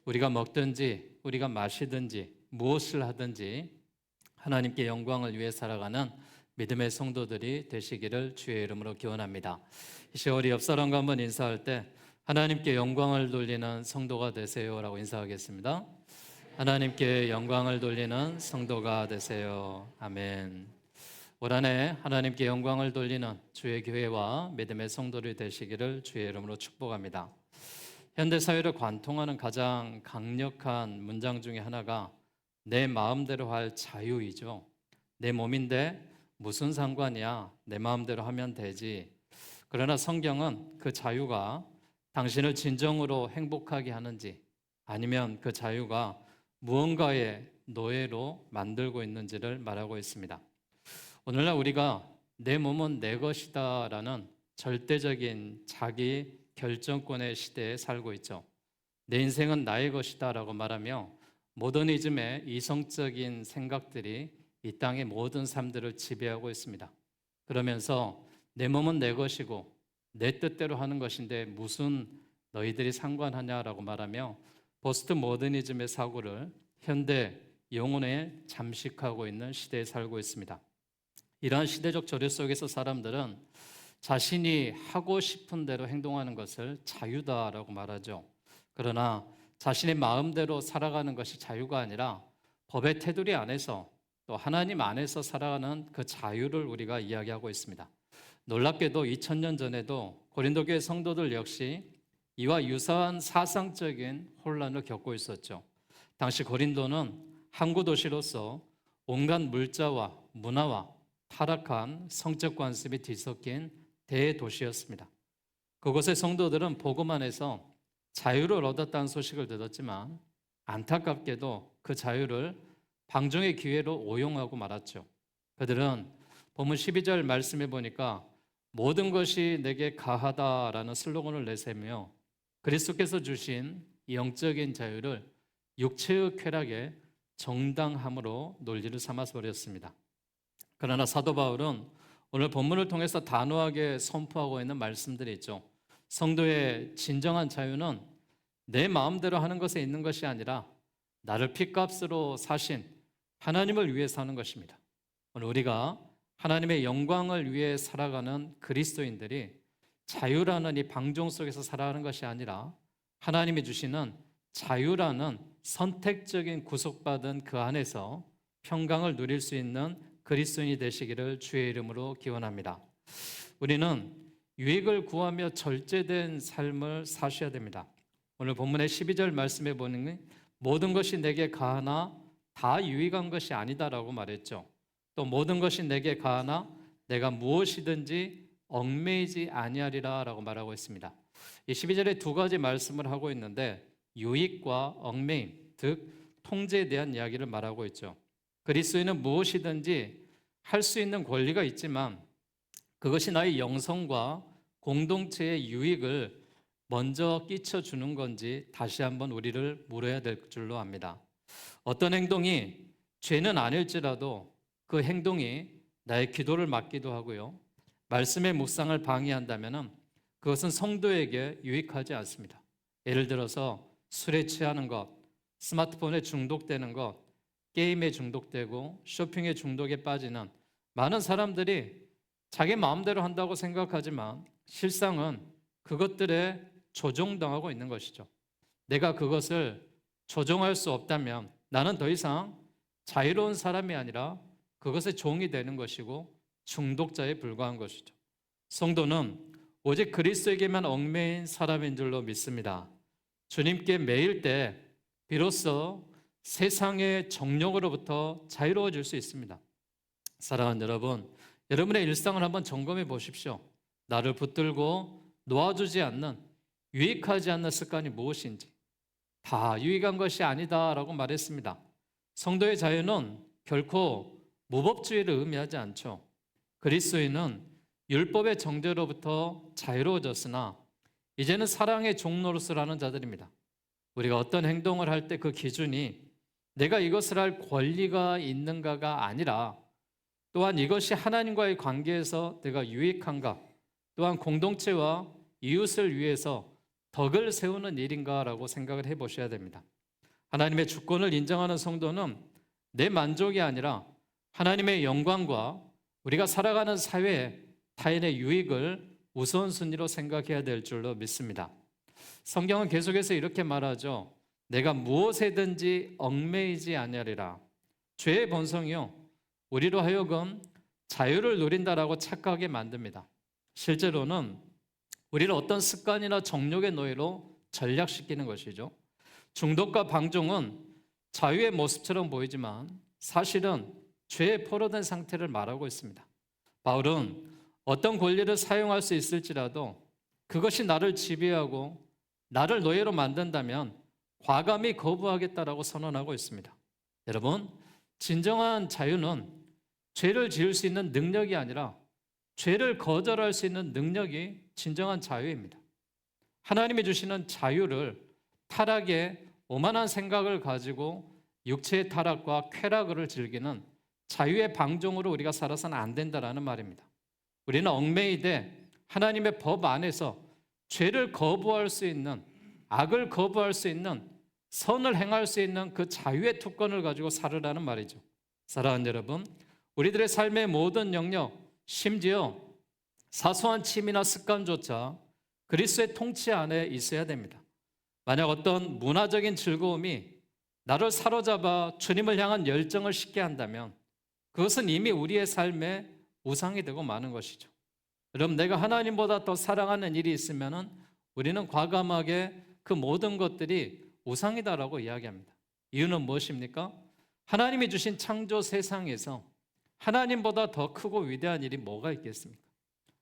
우리가 먹든지 우리가 마시든지 무엇을 하든지 하나님께 영광을 위해 살아가는 믿음의 성도들이 되시기를 주의 이름으로 기원합니다. 이 시간 우리 옆 사람과 한번 인사할 때 하나님께 영광을 돌리는 성도가 되세요라고 인사하겠습니다. 하나님께 영광을 돌리는 성도가 되세요. 아멘. 올 한 해 하나님께 영광을 돌리는 주의 교회와 믿음의 성도를 되시기를 주의 이름으로 축복합니다. 현대 사회를 관통하는 가장 강력한 문장 중에 하나가 내 마음대로 할 자유이죠. 내 몸인데 무슨 상관이야? 내 마음대로 하면 되지. 그러나 성경은 그 자유가 당신을 진정으로 행복하게 하는지 아니면 그 자유가 무언가의 노예로 만들고 있는지를 말하고 있습니다. 오늘날 우리가 내 몸은 내 것이다 라는 절대적인 자기 결정권의 시대에 살고 있죠. 내 인생은 나의 것이다 라고 말하며 모더니즘의 이성적인 생각들이 이 땅의 모든 삶들을 지배하고 있습니다. 그러면서 내 몸은 내 것이고 내 뜻대로 하는 것인데 무슨 너희들이 상관하냐라고 말하며 포스트 모더니즘의 사고를 현대 영혼에 잠식하고 있는 시대에 살고 있습니다. 이러한 시대적 조류 속에서 사람들은 자신이 하고 싶은 대로 행동하는 것을 자유다라고 말하죠. 그러나 자신의 마음대로 살아가는 것이 자유가 아니라 법의 테두리 안에서 또 하나님 안에서 살아가는 그 자유를 우리가 이야기하고 있습니다. 놀랍게도 2000년 전에도 고린도 교회 성도들 역시 이와 유사한 사상적인 혼란을 겪고 있었죠. 당시 고린도는 항구 도시로서 온갖 물자와 문화와 타락한 성적 관습이 뒤섞인 대도시였습니다. 그곳의 성도들은 복음 안에서 자유를 얻었다는 소식을 들었지만 안타깝게도 그 자유를 방종의 기회로 오용하고 말았죠. 그들은 본문 12절 말씀해 보니까 모든 것이 내게 가하다라는 슬로건을 내세우며 그리스도께서 주신 영적인 자유를 육체의 쾌락의 정당함으로 논리를 삼아서 버렸습니다. 그러나 사도 바울은 오늘 본문을 통해서 단호하게 선포하고 있는 말씀들이 있죠. 성도의 진정한 자유는 내 마음대로 하는 것에 있는 것이 아니라 나를 핏값으로 사신 하나님을 위해 사는 것입니다. 오늘 우리가 하나님의 영광을 위해 살아가는 그리스도인들이 자유라는 이 방종 속에서 살아가는 것이 아니라 하나님이 주시는 자유라는 선택적인 구속받은 그 안에서 평강을 누릴 수 있는 그리스도인이 되시기를 주의 이름으로 기원합니다. 우리는 유익을 구하며 절제된 삶을 사셔야 됩니다. 오늘 본문의 12절 말씀에 보니 모든 것이 내게 가하나 다 유익한 것이 아니다라고 말했죠. 또 모든 것이 내게 가하나 내가 무엇이든지 얽매이지 아니하리라라고 말하고 있습니다. 이 12절에 두 가지 말씀을 하고 있는데 유익과 얽매임, 즉 통제에 대한 이야기를 말하고 있죠. 그리스도인은 무엇이든지 할 수 있는 권리가 있지만 그것이 나의 영성과 공동체의 유익을 먼저 끼쳐주는 건지 다시 한번 우리를 물어야 될 줄로 압니다. 어떤 행동이 죄는 아닐지라도 그 행동이 나의 기도를 막기도 하고요. 말씀의 묵상을 방해한다면 그것은 성도에게 유익하지 않습니다. 예를 들어서 술에 취하는 것, 스마트폰에 중독되는 것, 게임에 중독되고 쇼핑에 중독에 빠지는 많은 사람들이 자기 마음대로 한다고 생각하지만 실상은 그것들에 조종당하고 있는 것이죠. 내가 그것을 조종할 수 없다면 나는 더 이상 자유로운 사람이 아니라 그것의 종이 되는 것이고 중독자에 불과한 것이죠. 성도는 오직 그리스도에게만 얽매인 사람인 줄로 믿습니다. 주님께 매일 때 비로소 세상의 정욕으로부터 자유로워질 수 있습니다. 사랑하는 여러분, 여러분의 일상을 한번 점검해 보십시오. 나를 붙들고 놓아주지 않는 유익하지 않는 습관이 무엇인지. 다 유익한 것이 아니다라고 말했습니다. 성도의 자유는 결코 무법주의를 의미하지 않죠. 그리스도인은 율법의 정죄로부터 자유로워졌으나 이제는 사랑의 종노릇을 자들입니다. 우리가 어떤 행동을 할 때 그 기준이 내가 이것을 할 권리가 있는가가 아니라 또한 이것이 하나님과의 관계에서 내가 유익한가, 또한 공동체와 이웃을 위해서 덕을 세우는 일인가라고 생각을 해보셔야 됩니다. 하나님의 주권을 인정하는 성도는 내 만족이 아니라 하나님의 영광과 우리가 살아가는 사회에 타인의 유익을 우선순위로 생각해야 될 줄로 믿습니다. 성경은 계속해서 이렇게 말하죠. 내가 무엇에든지 얽매이지 아니하리라. 죄의 본성이요, 우리로 하여금 자유를 누린다라고 착각하게 만듭니다. 실제로는 우리를 어떤 습관이나 정욕의 노예로 전락시키는 것이죠. 중독과 방종은 자유의 모습처럼 보이지만 사실은 죄에 포로된 상태를 말하고 있습니다. 바울은 어떤 권리를 사용할 수 있을지라도 그것이 나를 지배하고 나를 노예로 만든다면 과감히 거부하겠다라고 선언하고 있습니다. 여러분, 진정한 자유는 죄를 지을 수 있는 능력이 아니라 죄를 거절할 수 있는 능력이 진정한 자유입니다. 하나님이 주시는 자유를 타락의 오만한 생각을 가지고 육체의 타락과 쾌락을 즐기는 자유의 방종으로 우리가 살아서는 안 된다라는 말입니다. 우리는 얽매이되 하나님의 법 안에서 죄를 거부할 수 있는, 악을 거부할 수 있는, 선을 행할 수 있는 그 자유의 특권을 가지고 살으라는 말이죠. 사랑하는 여러분, 우리들의 삶의 모든 영역, 심지어 사소한 취미나 습관조차 그리스도의 통치 안에 있어야 됩니다. 만약 어떤 문화적인 즐거움이 나를 사로잡아 주님을 향한 열정을 식게 한다면 그것은 이미 우리의 삶에 우상이 되고 마는 것이죠. 여러분, 내가 하나님보다 더 사랑하는 일이 있으면 우리는 과감하게 그 모든 것들이 우상이다라고 이야기합니다. 이유는 무엇입니까? 하나님이 주신 창조 세상에서 하나님보다 더 크고 위대한 일이 뭐가 있겠습니까?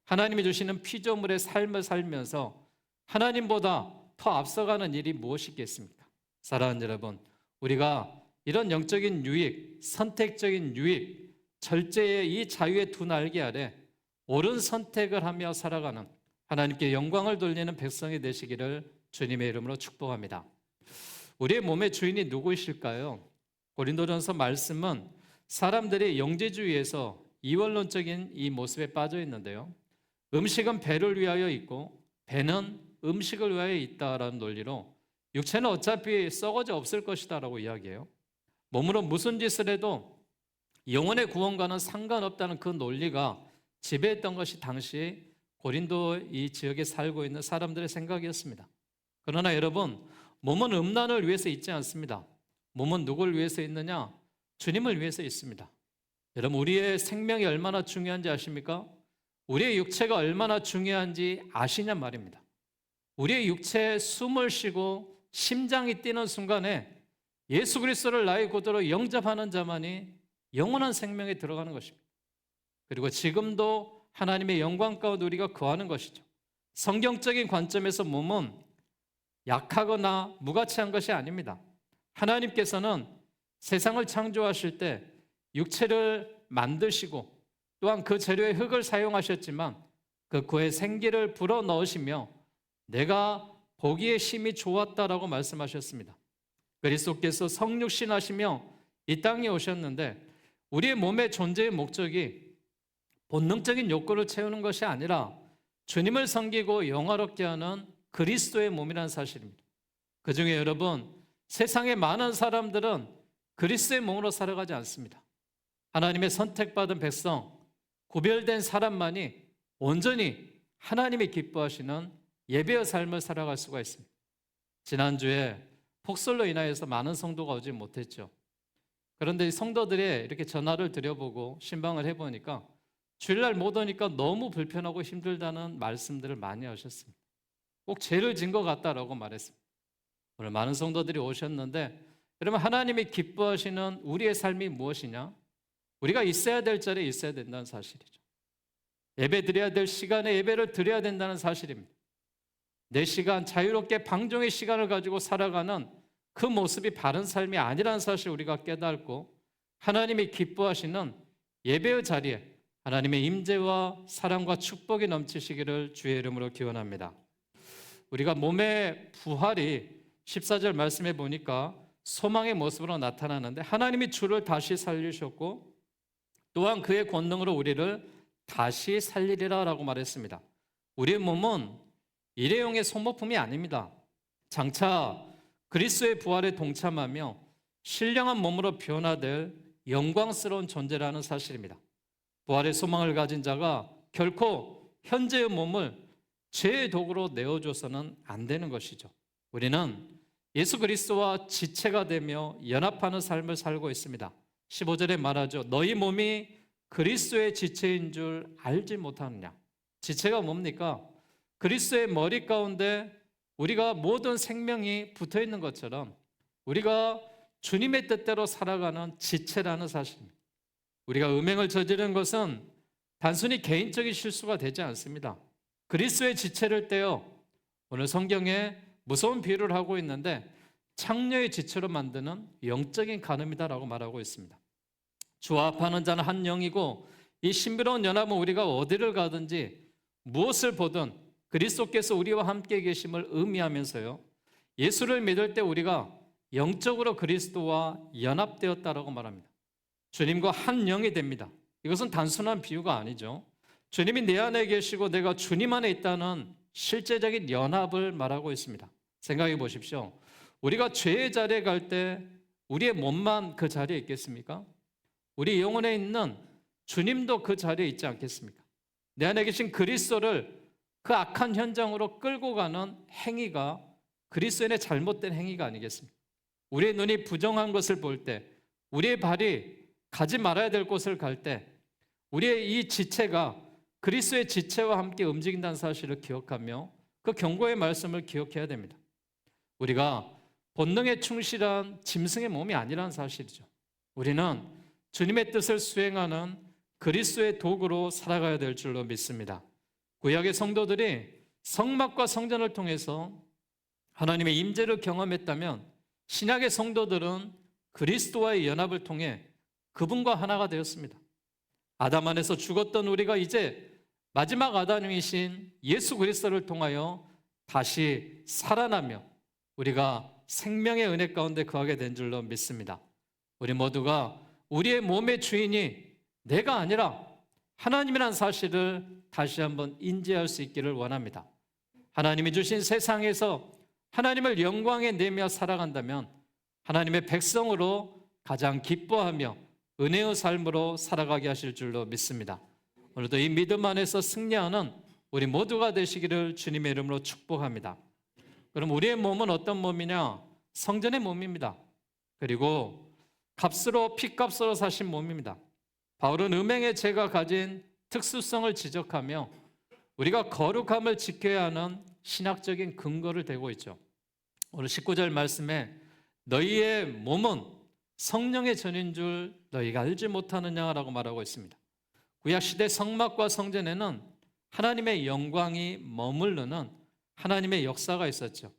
하나님이 주시는 피조물의 삶을 살면서 하나님보다 더 앞서가는 일이 무엇이 있겠습니까? 사랑하는 여러분, 우리가 이런 영적인 유익, 선택적인 유익, 절제의 이 자유의 두 날개 아래 옳은 선택을 하며 살아가는 하나님께 영광을 돌리는 백성이 되시기를 주님의 이름으로 축복합니다. 우리의 몸의 주인이 누구이실까요? 고린도전서 말씀은 사람들이 영지주의에서 이원론적인 이 모습에 빠져 있는데요. 음식은 배를 위하여 있고 배는 음식을 위하여 있다라는 논리로 육체는 어차피 썩어져 없을 것이다 라고 이야기해요. 몸으로 무슨 짓을 해도 영혼의 구원과는 상관없다는 그 논리가 지배했던 것이 당시 고린도 이 지역에 살고 있는 사람들의 생각이었습니다. 그러나 여러분, 몸은 음란을 위해서 있지 않습니다. 몸은 누구를 위해서 있느냐? 주님을 위해서 있습니다. 여러분, 우리의 생명이 얼마나 중요한지 아십니까? 우리의 육체가 얼마나 중요한지 아시냔 말입니다. 우리의 육체에 숨을 쉬고 심장이 뛰는 순간에 예수 그리스도를 나의 구주로 영접하는 자만이 영원한 생명에 들어가는 것입니다. 그리고 지금도 하나님의 영광 가운데 우리가 거하는 것이죠. 성경적인 관점에서 몸은 약하거나 무가치한 것이 아닙니다. 하나님께서는 세상을 창조하실 때 육체를 만드시고 또한 그 재료의 흙을 사용하셨지만 그 구에 생기를 불어넣으시며 내가 보기에 심히 좋았다라고 말씀하셨습니다. 그리스도께서 성육신하시며 이 땅에 오셨는데 우리의 몸의 존재의 목적이 본능적인 욕구를 채우는 것이 아니라 주님을 섬기고 영화롭게 하는 그리스도의 몸이라는 사실입니다. 그중에 여러분, 세상의 많은 사람들은 그리스도의 몸으로 살아가지 않습니다. 하나님의 선택받은 백성, 구별된 사람만이 온전히 하나님이 기뻐하시는 예배의 삶을 살아갈 수가 있습니다. 지난주에 폭설로 인하여서 많은 성도가 오지 못했죠. 그런데 성도들이 이렇게 전화를 드려보고 신방을 해보니까 주일날 못 오니까 너무 불편하고 힘들다는 말씀들을 많이 하셨습니다. 꼭 죄를 진 것 같다라고 말했습니다. 오늘 많은 성도들이 오셨는데 여러분, 하나님이 기뻐하시는 우리의 삶이 무엇이냐? 우리가 있어야 될 자리에 있어야 된다는 사실이죠. 예배 드려야 될 시간에 예배를 드려야 된다는 사실입니다. 내 시간, 자유롭게 방종의 시간을 가지고 살아가는 그 모습이 바른 삶이 아니라는 사실을 우리가 깨닫고 하나님이 기뻐하시는 예배의 자리에 하나님의 임재와 사랑과 축복이 넘치시기를 주의 이름으로 기원합니다. 우리가 몸의 부활이 14절 말씀해 보니까 소망의 모습으로 나타나는데 하나님이 주를 다시 살리셨고 또한 그의 권능으로 우리를 다시 살리리라 라고 말했습니다. 우리의 몸은 일회용의 소모품이 아닙니다. 장차 그리스도의 부활에 동참하며 신령한 몸으로 변화될 영광스러운 존재라는 사실입니다. 부활의 소망을 가진 자가 결코 현재의 몸을 죄의 도구로 내어줘서는 안 되는 것이죠. 우리는 예수 그리스도와 지체가 되며 연합하는 삶을 살고 있습니다. 15절에 말하죠. 너희 몸이 그리스도의 지체인 줄 알지 못하느냐. 지체가 뭡니까? 그리스도의 머리 가운데 우리가 모든 생명이 붙어 있는 것처럼 우리가 주님의 뜻대로 살아가는 지체라는 사실입니다. 우리가 음행을 저지른 것은 단순히 개인적인 실수가 되지 않습니다. 그리스도의 지체를 떼어 오늘 성경에 무서운 비유를 하고 있는데 창녀의 지체로 만드는 영적인 간음이다라고 말하고 있습니다. 주와 합하는 자는 한 영이고 이 신비로운 연합은 우리가 어디를 가든지 무엇을 보든 그리스도께서 우리와 함께 계심을 의미하면서요, 예수를 믿을 때 우리가 영적으로 그리스도와 연합되었다라고 말합니다. 주님과 한 영이 됩니다. 이것은 단순한 비유가 아니죠. 주님이 내 안에 계시고 내가 주님 안에 있다는 실제적인 연합을 말하고 있습니다. 생각해 보십시오. 우리가 죄의 자리에 갈 때 우리의 몸만 그 자리에 있겠습니까? 우리 영혼에 있는 주님도 그 자리에 있지 않겠습니까? 내 안에 계신 그리스도를 그 악한 현장으로 끌고 가는 행위가 그리스도인의 잘못된 행위가 아니겠습니까? 우리의 눈이 부정한 것을 볼 때, 우리의 발이 가지 말아야 될 곳을 갈 때, 우리의 이 지체가 그리스도의 지체와 함께 움직인다는 사실을 기억하며 그 경고의 말씀을 기억해야 됩니다. 우리가 본능에 충실한 짐승의 몸이 아니라는 사실이죠. 우리는 주님의 뜻을 수행하는 그리스도의 도구로 살아가야 될 줄로 믿습니다. 구약의 성도들이 성막과 성전을 통해서 하나님의 임재를 경험했다면 신약의 성도들은 그리스도와의 연합을 통해 그분과 하나가 되었습니다. 아담 안에서 죽었던 우리가 이제 마지막 아담이신 예수 그리스도를 통하여 다시 살아나며 우리가 생명의 은혜 가운데 거하게 된 줄로 믿습니다. 우리 모두가 우리의 몸의 주인이 내가 아니라 하나님이라는 사실을 다시 한번 인지할 수 있기를 원합니다. 하나님이 주신 세상에서 하나님을 영광에 내며 살아간다면 하나님의 백성으로 가장 기뻐하며 은혜의 삶으로 살아가게 하실 줄로 믿습니다. 오늘도 이 믿음 안에서 승리하는 우리 모두가 되시기를 주님의 이름으로 축복합니다. 그럼 우리의 몸은 어떤 몸이냐? 성전의 몸입니다. 그리고 값으로 피값으로 사신 몸입니다. 바울은 음행의 죄가 가진 특수성을 지적하며 우리가 거룩함을 지켜야 하는 신학적인 근거를 대고 있죠. 오늘 19절 말씀에 너희의 몸은 성령의 전인 줄 너희가 알지 못하느냐라고 말하고 있습니다. 구약시대 성막과 성전에는 하나님의 영광이 머무르는 하나님의 역사가 있었죠.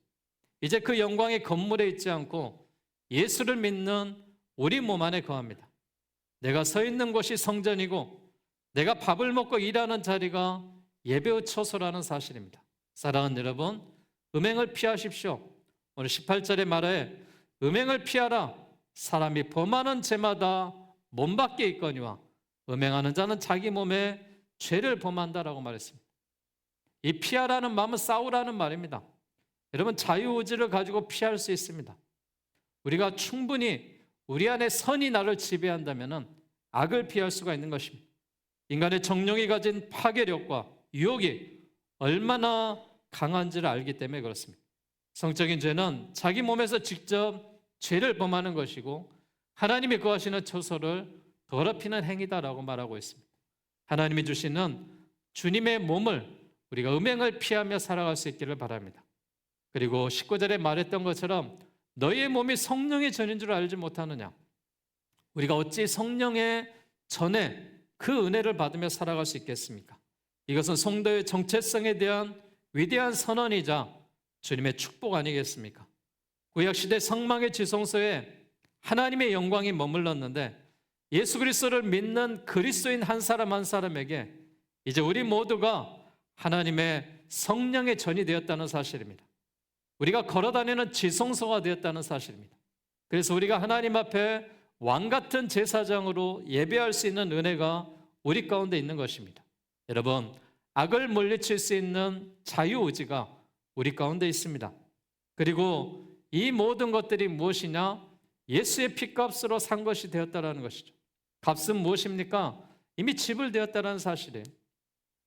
이제 그 영광이 건물에 있지 않고 예수를 믿는 우리 몸 안에 거합니다. 내가 서 있는 곳이 성전이고 내가 밥을 먹고 일하는 자리가 예배의 처소라는 사실입니다. 사랑하는 여러분, 음행을 피하십시오. 오늘 18절에 말해 음행을 피하라. 사람이 범하는 죄마다 몸 밖에 있거니와 음행하는 자는 자기 몸에 죄를 범한다라고 말했습니다. 이 피하라는 마음은 싸우라는 말입니다. 여러분, 자유의지를 가지고 피할 수 있습니다. 우리가 충분히 우리 안에 선이 나를 지배한다면 악을 피할 수가 있는 것입니다. 인간의 정령이 가진 파괴력과 유혹이 얼마나 강한지를 알기 때문에 그렇습니다. 성적인 죄는 자기 몸에서 직접 죄를 범하는 것이고 하나님이 거하시는 처소를 더럽히는 행위다라고 말하고 있습니다. 하나님이 주시는 주님의 몸을 우리가 음행을 피하며 살아갈 수 있기를 바랍니다. 그리고 19절에 말했던 것처럼 너희의 몸이 성령의 전인 줄 알지 못하느냐. 우리가 어찌 성령의 전에 그 은혜를 받으며 살아갈 수 있겠습니까? 이것은 성도의 정체성에 대한 위대한 선언이자 주님의 축복 아니겠습니까? 구약시대 성막의 지성소에 하나님의 영광이 머물렀는데 예수 그리스도를 믿는 그리스도인 한 사람 한 사람에게 이제 우리 모두가 하나님의 성령의 전이 되었다는 사실입니다. 우리가 걸어다니는 지성소가 되었다는 사실입니다. 그래서 우리가 하나님 앞에 왕같은 제사장으로 예배할 수 있는 은혜가 우리 가운데 있는 것입니다. 여러분, 악을 물리칠 수 있는 자유의지가 우리 가운데 있습니다. 그리고 이 모든 것들이 무엇이냐? 예수의 피값으로 산 것이 되었다라는 것이죠. 값은 무엇입니까? 이미 지불되었다는 사실이에요.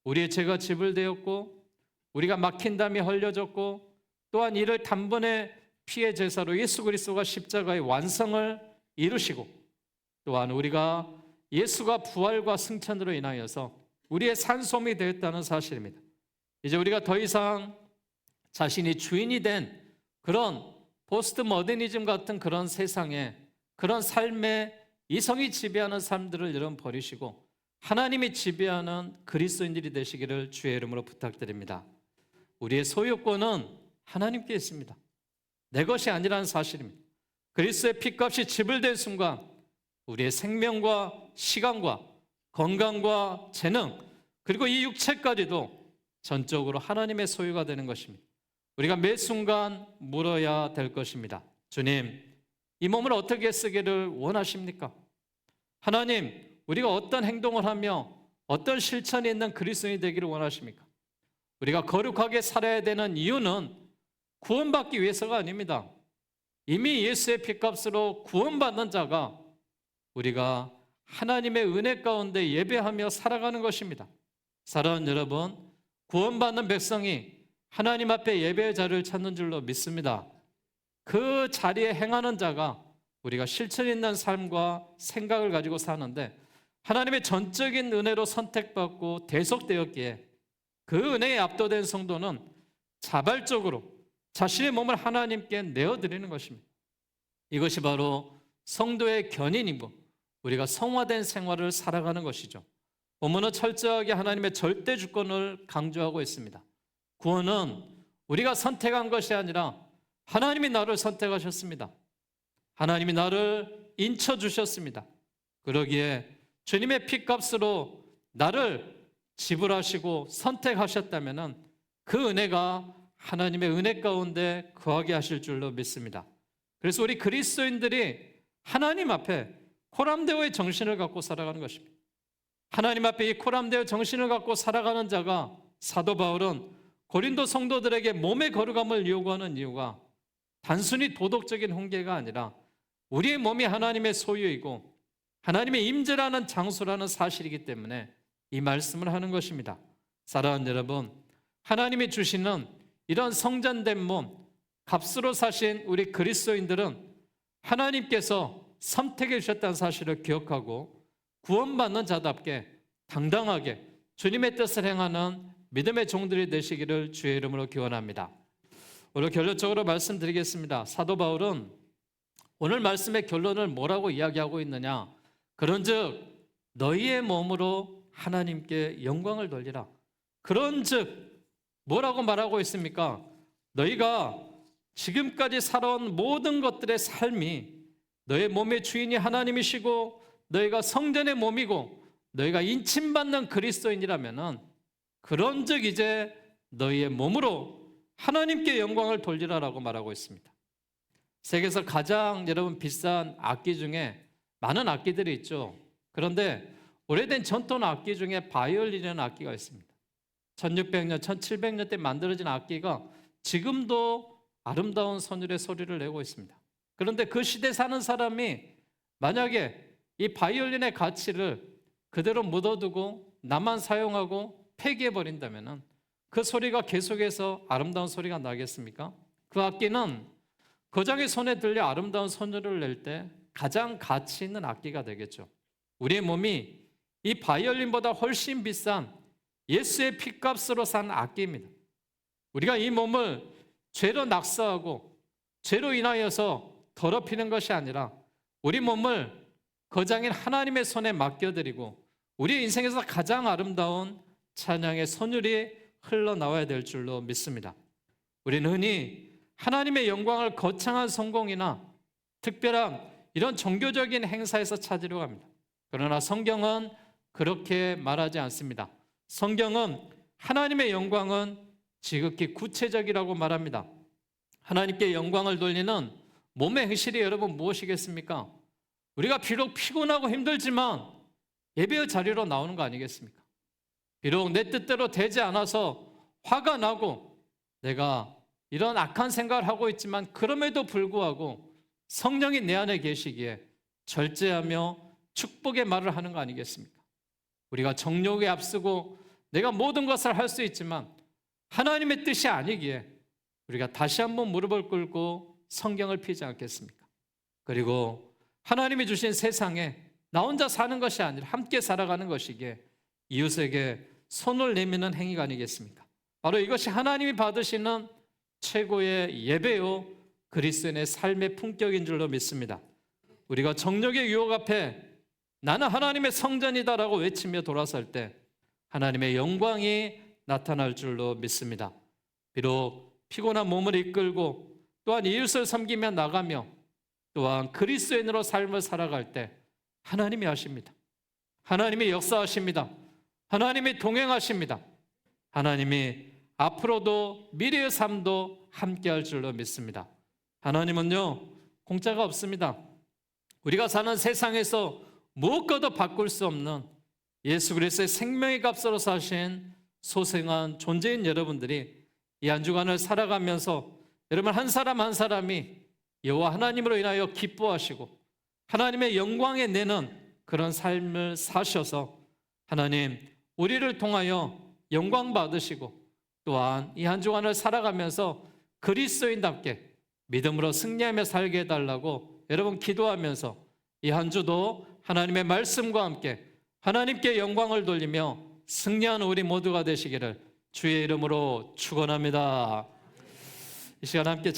우리의 죄가 지불되었고 우리가 막힌 담이 흘려졌고 또한 이를 단번에 피의 제사로 예수 그리스도가 십자가의 완성을 이루시고 또한 우리가 예수가 부활과 승천으로 인하여서 우리의 산소음이 되었다는 사실입니다. 이제 우리가 더 이상 자신이 주인이 된 그런 포스트 모더니즘 같은 그런 세상에 그런 삶에 이성이 지배하는 삶들을 여러분 버리시고 하나님이 지배하는 그리스도인들이 되시기를 주의 이름으로 부탁드립니다. 우리의 소유권은 하나님께 있습니다. 내 것이 아니라는 사실입니다. 그리스도의 피값이 지불된 순간 우리의 생명과 시간과 건강과 재능 그리고 이 육체까지도 전적으로 하나님의 소유가 되는 것입니다. 우리가 매 순간 물어야 될 것입니다. 주님, 이 몸을 어떻게 쓰기를 원하십니까? 하나님, 우리가 어떤 행동을 하며 어떤 실천이 있는 그리스도인이 되기를 원하십니까? 우리가 거룩하게 살아야 되는 이유는 구원받기 위해서가 아닙니다. 이미 예수의 피값으로 구원받는 자가 우리가 하나님의 은혜 가운데 예배하며 살아가는 것입니다. 사랑하는 여러분, 구원받는 백성이 하나님 앞에 예배의 자리를 찾는 줄로 믿습니다. 그 자리에 행하는 자가 우리가 실천 있는 삶과 생각을 가지고 사는데 하나님의 전적인 은혜로 선택받고 대속되었기에 그 은혜에 압도된 성도는 자발적으로 자신의 몸을 하나님께 내어드리는 것입니다. 이것이 바로 성도의 견인이고 우리가 성화된 생활을 살아가는 것이죠. 본문은 철저하게 하나님의 절대 주권을 강조하고 있습니다. 구원은 우리가 선택한 것이 아니라 하나님이 나를 선택하셨습니다. 하나님이 나를 인쳐주셨습니다. 그러기에 주님의 피값으로 나를 지불하시고 선택하셨다면 그 은혜가 하나님의 은혜 가운데 거하게 하실 줄로 믿습니다. 그래서 우리 그리스도인들이 하나님 앞에 코람데오의 정신을 갖고 살아가는 것입니다. 하나님 앞에 이 코람데오 정신을 갖고 살아가는 자가 사도 바울은 고린도 성도들에게 몸의 거룩함을 요구하는 이유가 단순히 도덕적인 훈계가 아니라 우리의 몸이 하나님의 소유이고 하나님의 임재라는 장소라는 사실이기 때문에 이 말씀을 하는 것입니다. 사랑하는 여러분, 하나님이 주시는 이런 성전된 몸, 값으로 사신 우리 그리스도인들은 하나님께서 선택해 주셨다는 사실을 기억하고 구원받는 자답게 당당하게 주님의 뜻을 행하는 믿음의 종들이 되시기를 주의 이름으로 기원합니다. 오늘 결론적으로 말씀드리겠습니다. 사도 바울은 오늘 말씀의 결론을 뭐라고 이야기하고 있느냐? 그런즉 너희의 몸으로 하나님께 영광을 돌리라. 그런즉 뭐라고 말하고 있습니까? 너희가 지금까지 살아온 모든 것들의 삶이 너의 몸의 주인이 하나님이시고 너희가 성전의 몸이고 너희가 인침받는 그리스도인이라면 그런즉 이제 너희의 몸으로 하나님께 영광을 돌리라라고 말하고 있습니다. 세계에서 가장 여러분 비싼 악기 중에 많은 악기들이 있죠. 그런데 오래된 전통 악기 중에 바이올린이라는 악기가 있습니다. 1600년, 1700년 때 만들어진 악기가 지금도 아름다운 선율의 소리를 내고 있습니다. 그런데 그 시대 사는 사람이 만약에 이 바이올린의 가치를 그대로 묻어두고 나만 사용하고 폐기해버린다면 그 소리가 계속해서 아름다운 소리가 나겠습니까? 그 악기는 거장의 손에 들려 아름다운 선율을 낼 때 가장 가치 있는 악기가 되겠죠. 우리의 몸이 이 바이올린보다 훨씬 비싼 예수의 피값으로 산 악기입니다. 우리가 이 몸을 죄로 낙서하고 죄로 인하여서 더럽히는 것이 아니라 우리 몸을 거장인 하나님의 손에 맡겨드리고 우리 인생에서 가장 아름다운 찬양의 선율이 흘러나와야 될 줄로 믿습니다. 우리는 흔히 하나님의 영광을 거창한 성공이나 특별한 이런 종교적인 행사에서 찾으려고 합니다. 그러나 성경은 그렇게 말하지 않습니다. 성경은 하나님의 영광은 지극히 구체적이라고 말합니다. 하나님께 영광을 돌리는 몸의 행실이 여러분 무엇이겠습니까? 우리가 비록 피곤하고 힘들지만 예배의 자리로 나오는 거 아니겠습니까? 비록 내 뜻대로 되지 않아서 화가 나고 내가 이런 악한 생각을 하고 있지만 그럼에도 불구하고 성령이 내 안에 계시기에 절제하며 축복의 말을 하는 거 아니겠습니까? 우리가 정욕에 앞서고 내가 모든 것을 할 수 있지만 하나님의 뜻이 아니기에 우리가 다시 한번 무릎을 꿇고 성경을 피지 않겠습니까? 그리고 하나님이 주신 세상에 나 혼자 사는 것이 아니라 함께 살아가는 것이기에 이웃에게 손을 내미는 행위가 아니겠습니까? 바로 이것이 하나님이 받으시는 최고의 예배요 그리스도인의 삶의 품격인 줄로 믿습니다. 우리가 정욕의 유혹 앞에 나는 하나님의 성전이다라고 외치며 돌아설 때 하나님의 영광이 나타날 줄로 믿습니다. 비록 피곤한 몸을 이끌고 또한 이웃을 섬기며 나가며 또한 그리스도인으로 삶을 살아갈 때 하나님이 하십니다. 하나님이 역사하십니다. 하나님이 동행하십니다. 하나님이 앞으로도 미래의 삶도 함께할 줄로 믿습니다. 하나님은요 공짜가 없습니다. 우리가 사는 세상에서 무엇과도 바꿀 수 없는 예수 그리스도의 생명의 값으로 사신 소생한 존재인 여러분들이 이 한 주간을 살아가면서 여러분 한 사람 한 사람이 여호와 하나님으로 인하여 기뻐하시고 하나님의 영광에 내는 그런 삶을 사셔서 하나님 우리를 통하여 영광 받으시고 또한 이 한 주간을 살아가면서 그리스도인답게 믿음으로 승리하며 살게 해달라고 여러분 기도하면서 이 한 주도 하나님의 말씀과 함께 하나님께 영광을 돌리며 승리하는 우리 모두가 되시기를 주의 이름으로 축원합니다. 이 시간 함께